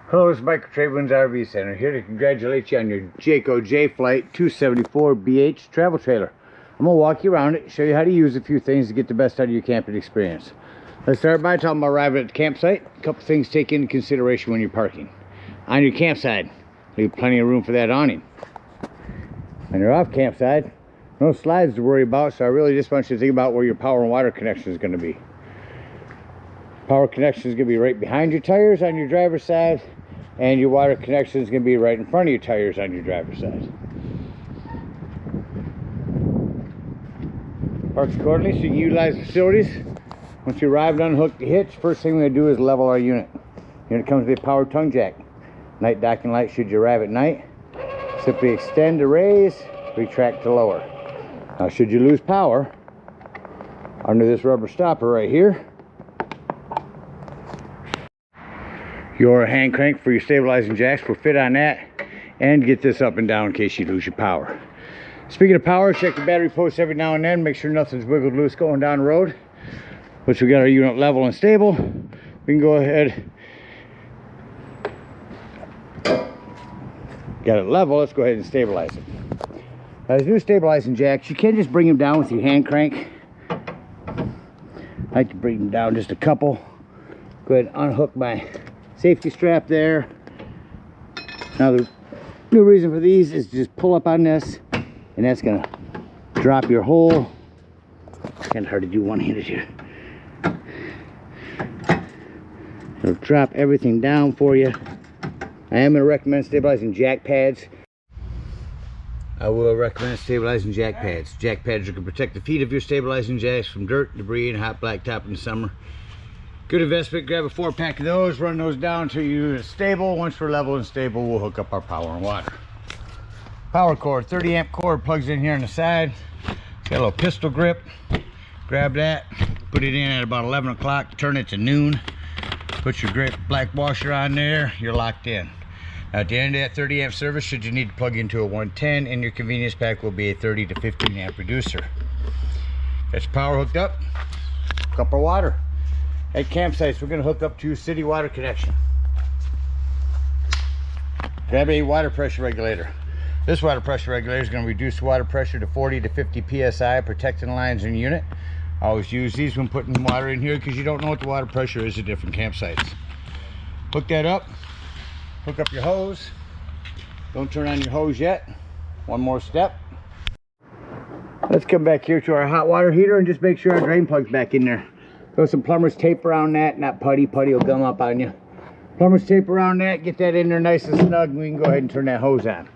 Hello, it's Mike at TradeWinds RV Center, here to congratulate you on your Jayflight 274BH travel trailer. I'm going to walk you around it, show you how to use a few things to get the best out of your camping experience. Let's start by talking about arriving at the campsite. A couple things to take into consideration when you're parking. On your campsite, leave plenty of room for that awning. On your off campsite, no slides to worry about, so I really just want you to think about where your power and water connection is going to be. Power connection is going to be right behind your tires on your driver's side, and your water connection is going to be right in front of your tires on your driver's side. Park accordingly so you can utilize the facilities. Once you arrive and unhook the hitch, first thing we're going to do is level our unit. Unit comes with a power tongue jack. Night docking light should you arrive at night. Simply extend to raise, retract to lower. Now should you lose power, under this rubber stopper right here, your hand crank for your stabilizing jacks will fit on that and get this up and down in case you lose your power. Speaking of power, check the battery posts every now and then, make sure nothing's wiggled loose going down the road. Once we got our unit level and stable, we can go ahead. Got it level, let's go ahead and stabilize it. Now, these new stabilizing jacks, you can't just bring them down with your hand crank. I like to bring them down just a couple. Go ahead and unhook my safety strap there. Now the new reason for these is to just pull up on this, and that's gonna drop your whole, kind of hard to do one-handed here. It'll drop everything down for you. I am gonna recommend stabilizing jack pads. I will recommend stabilizing jack pads. Jack pads are gonna protect the feet of your stabilizing jacks from dirt, debris, and hot blacktop in the summer. Good investment. Grab a 4-pack of those, run those down until you're stable. Once we're level and stable, we'll hook up our power and water. Power cord, 30 amp cord, plugs in here on the side. It's got a little pistol grip. Grab that, put it in at about 11 o'clock, turn it to noon. Put your grip black washer on there, you're locked in. Now, at the end of that 30 amp service, should you need to plug into a 110, in your convenience pack will be a 30 to 15 amp reducer. Got your power hooked up, hook up our water. At campsites, we're going to hook up to city water connection. Grab a water pressure regulator. This water pressure regulator is going to reduce water pressure to 40 to 50 psi, protecting the lines in the unit. I always use these when putting water in here because you don't know what the water pressure is at different campsites. Hook that up. Hook up your hose. Don't turn on your hose yet. One more step. Let's come back here to our hot water heater and just make sure our drain plug's back in there. Throw some plumber's tape around that, not putty. Putty will gum up on you. Plumber's tape around that, get that in there nice and snug, and we can go ahead and turn that hose on.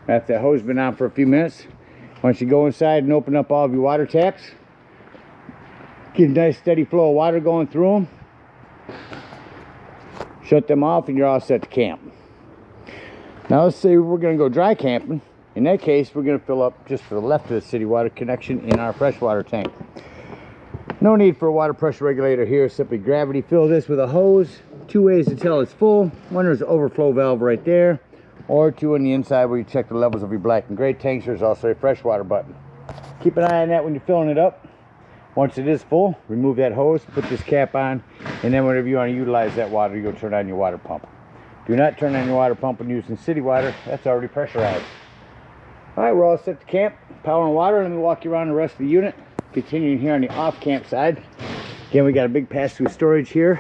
After that hose has been on for a few minutes, once you go inside and open up all of your water taps, get a nice steady flow of water going through them. Shut them off and you're all set to camp. Now let's say we're going to go dry camping. In that case, we're going to fill up just to the left of the city water connection in our freshwater tank. No need for a water pressure regulator here. Simply gravity fill this with a hose. 2 ways to tell it's full. One, there's an overflow valve right there, or 2 on the inside where you check the levels of your black and gray tanks. There's also a freshwater button. Keep an eye on that when you're filling it up. Once it is full, remove that hose, put this cap on, and then whenever you want to utilize that water, you go turn on your water pump. Do not turn on your water pump when using city water. That's already pressurized. All right, we're all set to camp. Power and water. Let me walk you around the rest of the unit. Continuing here on the off camp side. Again, we got a big pass-through storage here.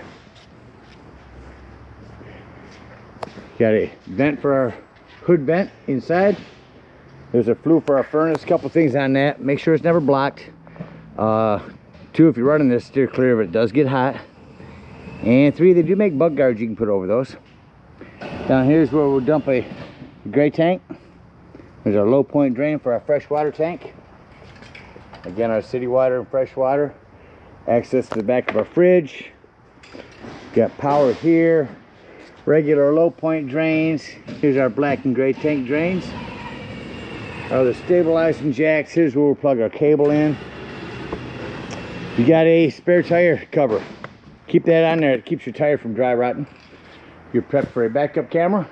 Got a vent for our hood vent inside. There's a flue for our furnace. A couple things on that. Make sure it's never blocked. 2, if you're running this, steer clear if it does get hot. And 3, they do make bug guards you can put over those. Down here's where we'll dump a gray tank. There's our low point drain for our fresh water tank. Again, our city water and fresh water. Access to the back of our fridge. Got power here. Regular low point drains. Here's our black and gray tank drains. The stabilizing jacks. Here's where we'll plug our cable in. You got a spare tire cover. Keep that on there. It keeps your tire from dry rotting. You're prepped for a backup camera.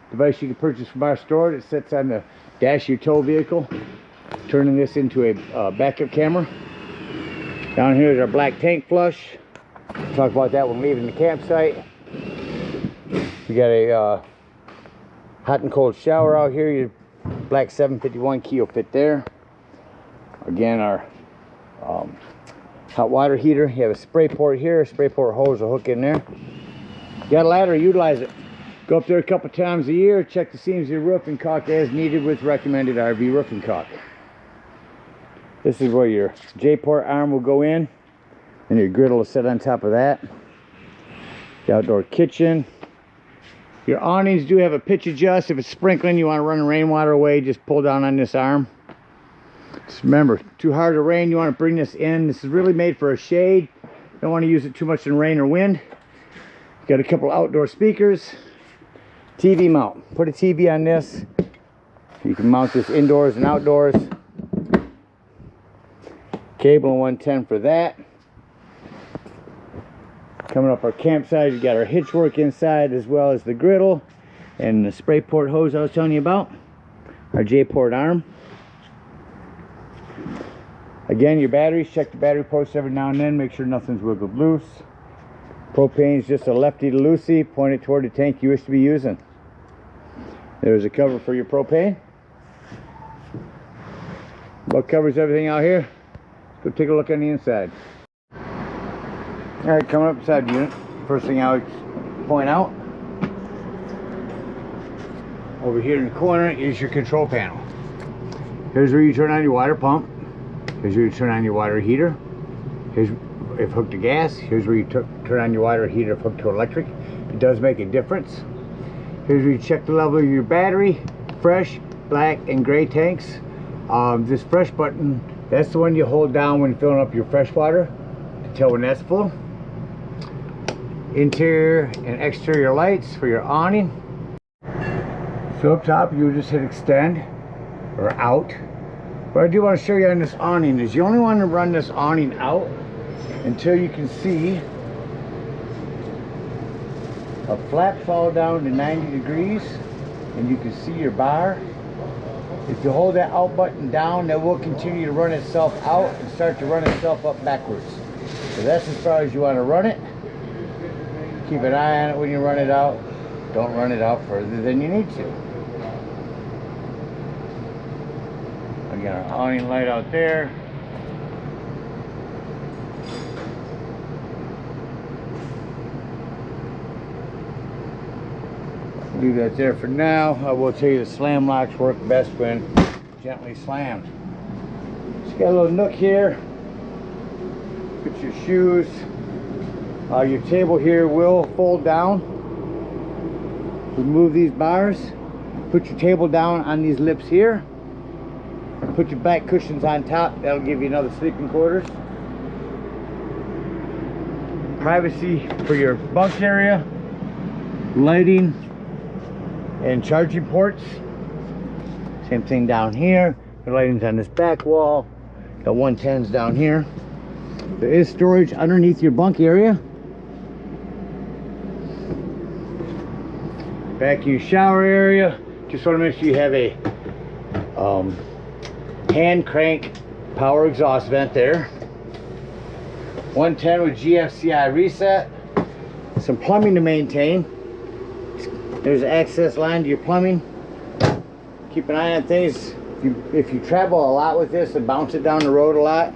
Device you can purchase from our store that sits on the dash of your tow vehicle. Turning this into a backup camera. Down here is our black tank flush. Talk about that when leaving the campsite. You got a hot and cold shower out here. Your black 751 key will fit there. Again, our hot water heater. You have a spray port here. A spray port hose will hook in there. You got a ladder, utilize it. Go up there a couple times a year, check the seams of your roof and caulk as needed with recommended RV roofing caulk. This is where your J-port arm will go in, and your griddle will sit on top of that. The outdoor kitchen. Your awnings do have a pitch adjust. If it's sprinkling, you want to run the rainwater away, just pull down on this arm. Just remember, too hard to rain, you want to bring this in. This is really made for a shade. Don't want to use it too much in rain or wind. Got a couple outdoor speakers. TV mount. Put a TV on this. You can mount this indoors and outdoors. Cable and 110 for that. Coming up our campsite, you got our hitch work inside as well as the griddle and the spray port hose I was telling you about. Our J-port arm. Again, your batteries. Check the battery ports every now and then. Make sure nothing's wiggled loose. Propane is just a lefty to loosey. Point it toward the tank you wish to be using. There's a cover for your propane. What covers everything out here? Let's go take a look on the inside. Alright, coming up inside the unit. First thing I would point out, over here in the corner is your control panel. Here's where you turn on your water pump. Here's where you turn on your water heater. Here's if hooked to gas. Here's where you turn on your water heater if hooked to electric. It does make a difference. Here's where you check the level of your battery. Fresh, black, and gray tanks. This fresh button, that's the one you hold down when filling up your fresh water to tell when that's full. Interior and exterior lights for your awning. So up top, you just hit extend or out. What I do want to show you on this awning is you only want to run this awning out until you can see a flap fall down to 90 degrees and you can see your bar. If you hold that out button down, that will continue to run itself out and start to run itself up backwards. So that's as far as you want to run it. Keep an eye on it when you run it out. Don't run it out further than you need to. Again, our awning light out there. Leave that there for now. I will tell you the slam locks work best when gently slammed. Just got a little nook here. Put your shoes. Your table here will fold down. Remove these bars. Put your table down on these lips here. Put your back cushions on top. That'll give you another sleeping quarters. Privacy for your bunk area. Lighting and charging ports. Same thing down here. The lighting's on this back wall. Got 110s down here. There is storage underneath your bunk area. Back in your shower area. Just want to make sure you have a hand crank power exhaust vent there. 110 with GFCI reset. Some plumbing to maintain. There's an access line to your plumbing. Keep an eye on things. If you travel a lot with this and bounce it down the road a lot,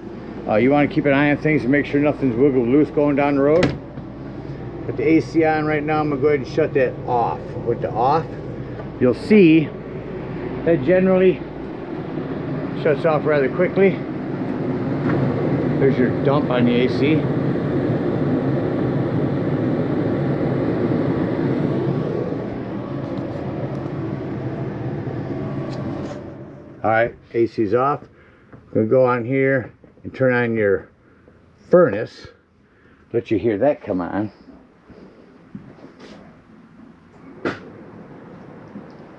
you want to keep an eye on things and make sure nothing's wiggled loose going down the road. Put the AC on right now. I'm going to go ahead and shut that off. With the off, you'll see that generally shuts off rather quickly. There's your dump on the AC. Alright, AC's off. I'm going to go on here and turn on your furnace. Let you hear that come on.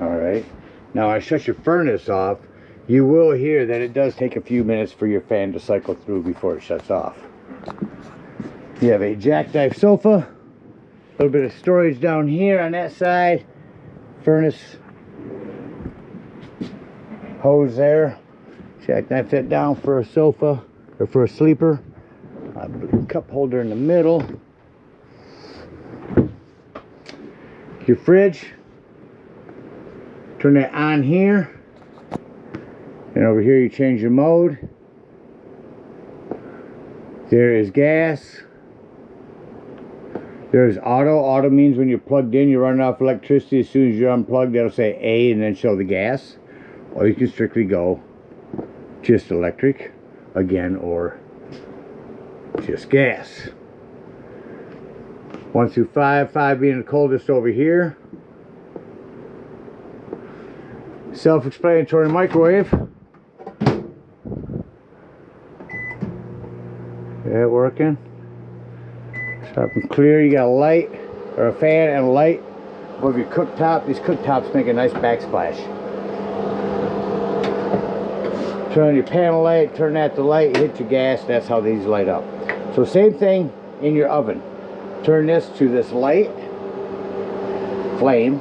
Alright, now I shut your furnace off. You will hear that it does take a few minutes for your fan to cycle through before it shuts off. You have a jackknife sofa. A little bit of storage down here on that side. Furnace hose there. Jackknife that down for a sofa or for a sleeper. Cup holder in the middle. Your fridge, turn that on here, and over here you change your mode. There is gas. There's auto. Auto means when you're plugged in, you're running off electricity. As soon as you're unplugged, that'll say A and then show the gas. Or you can strictly go just electric again, or just gas. 1 through 5, 5 being the coldest over here. Self-explanatory microwave. Yeah, working. Sharp and clear. You got a light, or a fan and a light above your cooktop. These cooktops make a nice backsplash. Turn on your panel light, turn that to light, hit your gas, that's how these light up. So same thing in your oven. Turn this to this light, flame,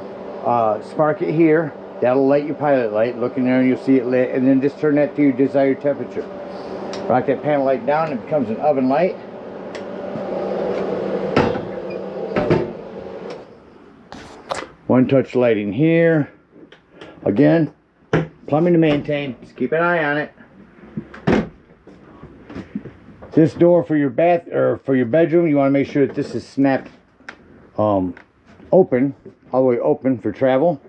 spark it here, that'll light your pilot light, look in there and you'll see it lit, and then just turn that to your desired temperature. Rock that panel light down, it becomes an oven light. One touch lighting here. Again, plumbing to maintain, just keep an eye on it. This door for your bath or for your bedroom, you want to make sure that this is snapped open, all the way open for travel.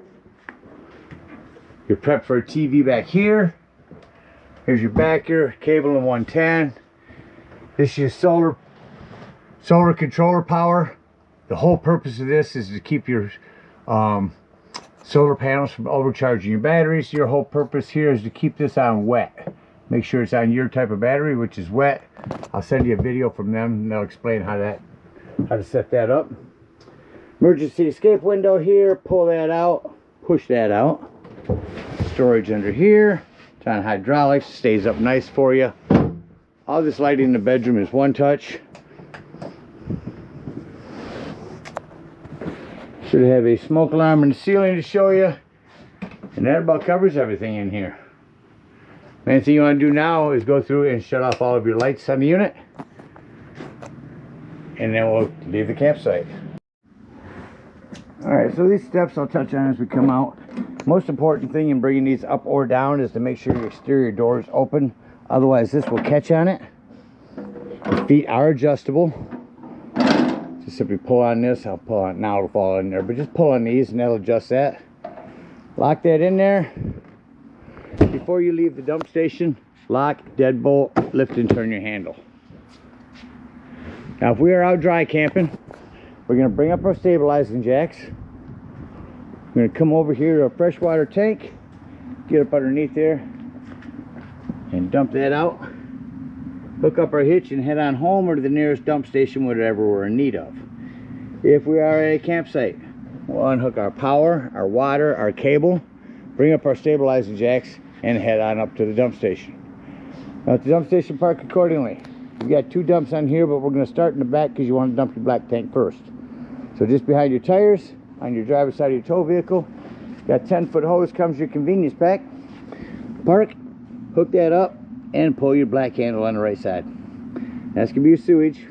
You're prepped for a TV back here. Here's your backer, cable in 110. This is your solar controller power. The whole purpose of this is to keep your solar panels from overcharging your batteries. Your whole purpose here is to keep this on wet. Make sure it's on your type of battery, which is wet. I'll send you a video from them and they'll explain how to set that up. Emergency escape window here, pull that out, push that out. Storage under here. It's on hydraulics, stays up nice for you. All this lighting in the bedroom is one touch. Should have a smoke alarm in the ceiling to show you. And that about covers everything in here. Main thing you want to do now is go through and shut off all of your lights on the unit. And then we'll leave the campsite. Alright, so these steps I'll touch on as we come out. Most important thing in bringing these up or down is to make sure your exterior door is open. Otherwise this will catch on it. The feet are adjustable. Just simply pull on this. I'll pull on it now, it'll fall in there. But just pull on these and that'll adjust that. Lock that in there. Before you leave the dump station, lock, deadbolt, lift and turn your handle. Now if we are out dry camping, we're going to bring up our stabilizing jacks. We're going to come over here to a freshwater tank, get up underneath there and dump that out. Hook up our hitch and head on home or to the nearest dump station, whatever we're in need of. If we are at a campsite, we'll unhook our power, our water, our cable, bring up our stabilizing jacks and head on up to the dump station. Now at the dump station, park accordingly. We've got 2 dumps on here, but we're going to start in the back because you want to dump your black tank first. So just behind your tires, on your driver's side of your tow vehicle, got 10-foot hose, comes your convenience pack. Park, hook that up, and pull your black handle on the right side. That's going to be your sewage.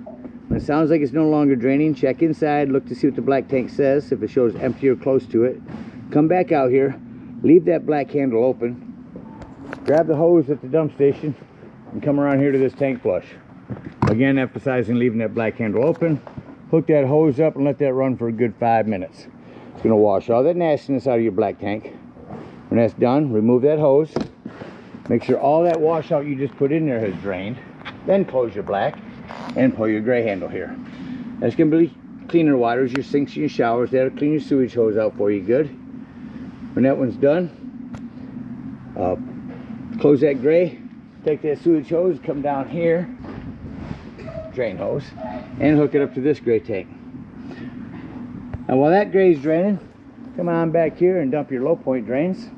When it sounds like it's no longer draining, check inside, look to see what the black tank says. If it shows empty or close to it, come back out here, leave that black handle open, grab the hose at the dump station, and come around here to this tank flush. Again, emphasizing leaving that black handle open. Hook that hose up and let that run for a good 5 minutes. It's going to wash all that nastiness out of your black tank. When that's done, remove that hose. Make sure all that washout you just put in there has drained. Then close your black and pull your gray handle here. That's going to be cleaner water as your sinks and your showers. That'll clean your sewage hose out for you good. When that one's done, close that gray. Take that sewage hose, come down here, drain hose, and hook it up to this gray tank. Now while that gray's draining, come on back here and dump your low point drains.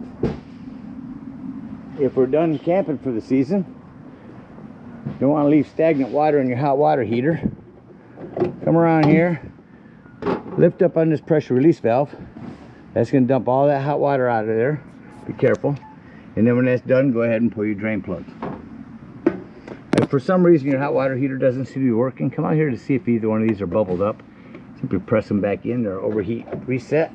If we're done camping for the season, you don't want to leave stagnant water in your hot water heater. Come around here, lift up on this pressure release valve. That's going to dump all that hot water out of there. Be careful. And then when that's done, go ahead and pull your drain plug. If for some reason your hot water heater doesn't seem to be working, come out here to see if either one of these are bubbled up. As a Simply press them back in, they're overheat reset.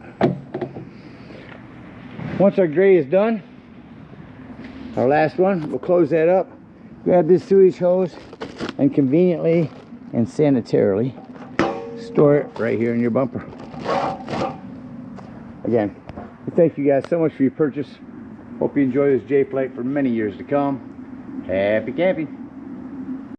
Once our gray is done, our last one, we'll close that up, grab this sewage hose, and conveniently and sanitarily store it right here in your bumper. Again, thank you guys so much for your purchase. Hope you enjoy this Jayflight for many years to come. Happy camping.